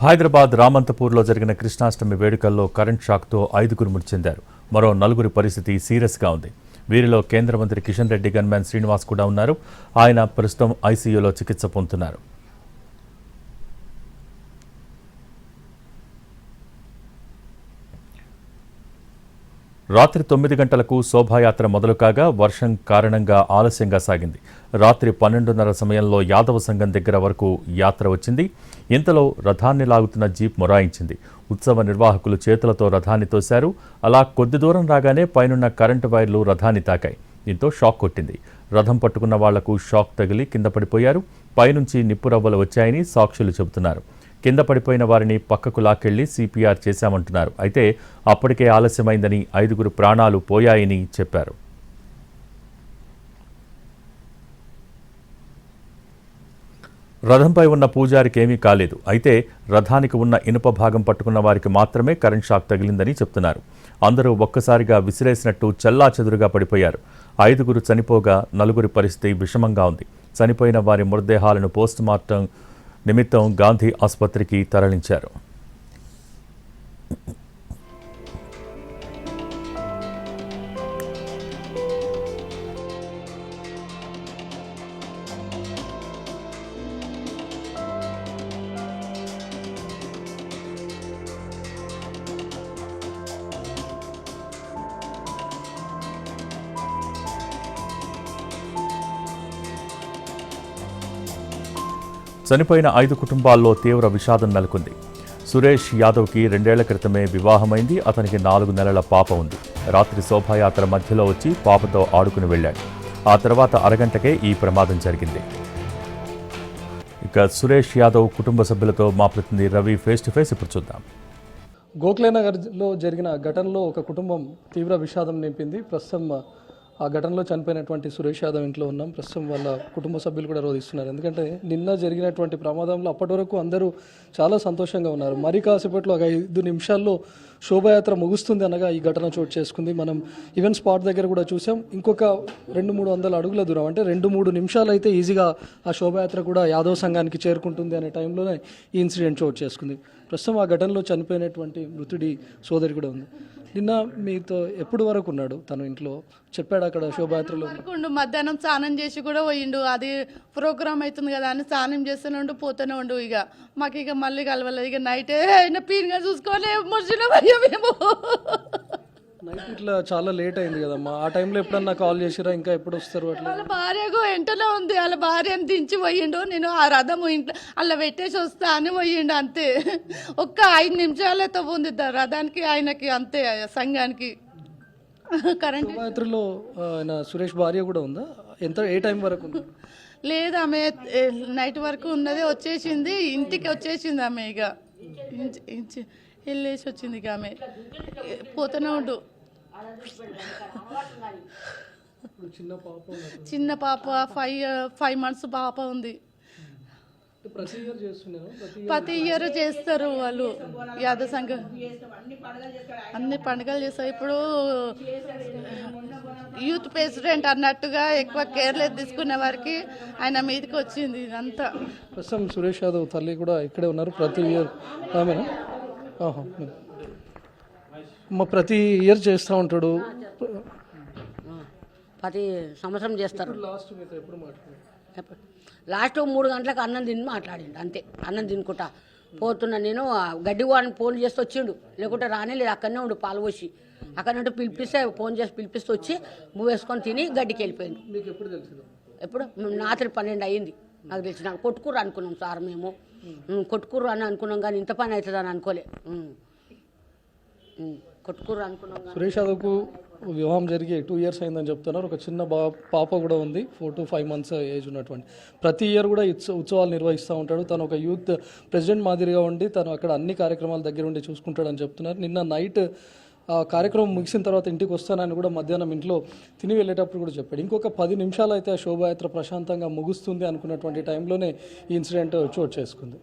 హైదరాబాద్ రామంతపూర్లో జరిగిన కృష్ణాష్టమి వేడుకల్లో కరెంట్ షాక్తో 5గురు మృతి చెందారు. మరో 4గురి పరిస్థితి సీరియస్గా ఉంది. వీరిలో కేంద్ర మంత్రి కిషన్ రెడ్డి గన్మ్యాన్ శ్రీనివాస్ కూడా ఉన్నారు. ఆయన ప్రస్తుతం ఐసీయూలో చికిత్స పొందుతున్నారు. రాత్రి 9 గంటలకు శోభాయాత్ర మొదలు కాగా వర్షం కారణంగా ఆలస్యంగా సాగింది. రాత్రి 12:30 సమయంలో యాదవ సంఘం దగ్గర వరకు యాత్ర వచ్చింది. ఇంతలో రథాన్ని లాగుతున్న జీప్ మొరాయించింది. ఉత్సవ నిర్వాహకులు చేతులతో రథాన్ని తోశారు. అలా కొద్ది దూరం రాగానే పైనున్న కరెంటు వైర్లు రథాన్ని తాకాయి. దీంతో షాక్ కొట్టింది. రథం పట్టుకున్న వాళ్లకు షాక్ తగిలి కింద పడిపోయారు. పైనుంచి నిప్పురవ్వలు వచ్చాయని సాక్షులు చెబుతున్నారు. కింద పడిపోయిన వారిని పక్కకు లాక్కెళ్లి సిపిఆర్ చేశామంటున్నారు. అయితే అప్పటికే ఆలస్యమైందని 5గురు ప్రాణాలు పోయాయని చెప్పారు. రథంపై ఉన్న పూజారికి ఏమీ కాలేదు. అయితే రథానికి ఉన్న ఇనుప భాగం పట్టుకున్న వారికి మాత్రమే కరెంట్ షాక్ తగిలిందని చెప్తున్నారు. అందరూ ఒక్కసారిగా విసిరేసినట్టు చెల్లాచెదురుగా పడిపోయారు. 5గురు చనిపోగా 4గురి పరిస్థితి విషమంగా ఉంది. చనిపోయిన వారి మృతదేహాలను పోస్టుమార్టం నిమిత్తం గాంధీ ఆసుపత్రికి తరలించారు. చనిపోయిన 5 కుటుంబాల్లో తీవ్ర విషాదం నెలకొంది. సురేష్ యాదవ్కి 2 ఏళ్ల క్రితమే వివాహమైంది. అతనికి 4 నెలల పాప ఉంది. రాత్రి శోభాయాత్ర మధ్యలో వచ్చి పాపతో ఆడుకుని వెళ్ళాడు. ఆ తర్వాత అరగంటకే ఈ ప్రమాదం జరిగింది. ఇక సురేష్ యాదవ్ కుటుంబ సభ్యులతో మా ప్రతినిధి రవి ఫేస్ టు ఫేస్ ఇప్పుడు చూద్దాం. గోఖలేనగర్లో జరిగిన ఘటనలో ఒక కుటుంబం తీవ్ర విషాదం నింపింది. ప్రస్తుతం ఆ ఘటనలో చనిపోయినటువంటి సురేష్ యాదవ్ ఇంట్లో ఉన్నాం. ప్రస్తుతం వాళ్ళ కుటుంబ సభ్యులు కూడా రోధిస్తున్నారు. ఎందుకంటే నిన్న జరిగినటువంటి ప్రమాదంలో అప్పటి వరకు అందరూ చాలా సంతోషంగా ఉన్నారు. మరి కాసేపట్లో ఒక 5 నిమిషాల్లో శోభాయాత్ర ముగుస్తుంది అనగా ఈ ఘటన చోటు చేసుకుంది. మనం ఈవెంట్ స్పాట్ దగ్గర కూడా చూసాం. ఇంకొక 200-300 అడుగుల దూరం అంటే 2-3 నిమిషాలు అయితే ఈజీగా ఆ శోభాయాత్ర కూడా యాదవ్ సంఘానికి చేరుకుంటుంది అనే టైంలోనే ఈ ఇన్సిడెంట్ చోటు చేసుకుంది. ప్రస్తుతం ఆ ఘటనలో చనిపోయినటువంటి మృతుడి సోదరి కూడా ఉంది. నిన్న మీతో ఎప్పుడు వరకు ఉన్నాడు తను ఇంట్లో? చెప్పాడు అక్కడ శోభాయాత్రలో మధ్యాహ్నం స్నానం చేసి కూడా పోయిండు. అది ప్రోగ్రామ్ అవుతుంది కదా అని స్నానం చేస్తూనే ఉండు పోతూనే ఉండు. ఇక మాకు ఇక మళ్ళీ కలవలేదు. ఇక నైటే అయినా పీన్గా చూసుకోవాలి మేము నైట్ ఇట్లా చాలా లేట్ అయింది కదమ్మా. ఆ టైంలో ఎప్పుడన్నా కాల్ చేసిరా? ఇంకా ఎప్పుడు వస్తారు? అట్లా వాళ్ళ భార్యకు వెంటనే ఉంది. వాళ్ళ భార్యను దించి పోయిండు. నేను ఆ రథము ఇంట్లో అలా పెట్టేసి వస్తా అని పోయిండు. అంతే ఒక్క 5 నిమిషాలతో ఉంది రథానికి ఆయనకి, అంతే సంఘానికి. కరెంట్ శోభాయాత్రలో ఆయన సురేష్ భార్య కూడా ఉందా? ఏ టైం వరకు ఉంది? లేదు, ఆమె నైట్ వరకు ఉన్నది. వచ్చేసింది, ఇంటికి వచ్చేసింది ఆమె. ఇక వెళ్ళేసి వచ్చింది. ఇక ఆమె పోతూనే ఉండు. చిన్న పాప 5 months పాప ఉంది. ప్రతి ఇయర్ చేస్తారు వాళ్ళు యాదవ్ సంఘం. అన్ని పండుగలు చేస్తారు. ఇప్పుడు యూత్ ప్రెసిడెంట్ అన్నట్టుగా ఎక్కువ కేర్లెస్ తీసుకునే వారికి ఆయన మీదకి వచ్చింది ఇదంతా. ప్రస్తుతం సురేష్ యాదవ్ తల్లి కూడా ఇక్కడే ఉన్నారు. ప్రతి ఇయర్ ఆమెనా? ప్రతి ఇయర్ చేస్తూ ఉంటాడు. ప్రతి సంవత్సరం చేస్తారు. లాస్ట్ 3 గంటలకు అన్నం తిని మాట్లాడిండు. అంతే, అన్నం తినుకుంటా పోతున్నా నేను. గడ్డి వాడిని ఫోన్ చేసి వచ్చిండు, లేకుంటే రానే లేదు. అక్కడనే ఉండు పాలు పోసి. అక్కడ నుండి పిలిపిస్తే ఫోన్ చేసి పిలిపిస్తే వచ్చి మూవ్ వేసుకొని తిని గడ్డికి వెళ్ళిపోయింది. మీకు ఎప్పుడు తెలిసింది? ఎప్పుడు రాత్రి 12 అయ్యింది నాకు తెలిసిన. కొట్టుకుర్రు అనుకున్నాం సార్ మేము. కొట్టుకుర్రు అని అనుకున్నాం కానీ ఇంత పని అవుతుందని అనుకోలే. కొట్టుకుర్రు అనుకున్నాం. సురేష్ యాదవ్కు వివాహం జరిగి 2 years అయిందని చెప్తున్నారు. ఒక చిన్న పాప కూడా ఉంది, 4 to 5 months ఏజ్ ఉన్నటువంటి. ప్రతి ఇయర్ కూడా ఉత్సవాలు నిర్వహిస్తూ ఉంటాడు. తను ఒక యూత్ ప్రెసిడెంట్ మాదిరిగా ఉండి తను అక్కడ అన్ని కార్యక్రమాల దగ్గర ఉండి చూసుకుంటాడని చెప్తున్నారు. నిన్న నైట్ కార్యక్రమం ముగిసిన తర్వాత ఇంటికి వస్తానని కూడా మధ్యాహ్నం ఇంట్లో తిని వెళ్ళేటప్పుడు కూడా చెప్పాడు. ఇంకొక 10 నిమిషాలు అయితే ఆ శోభాయాత్ర ప్రశాంతంగా ముగుస్తుంది అనుకున్నటువంటి టైంలోనే ఈ ఇన్సిడెంట్ చోటు చేసుకుంది.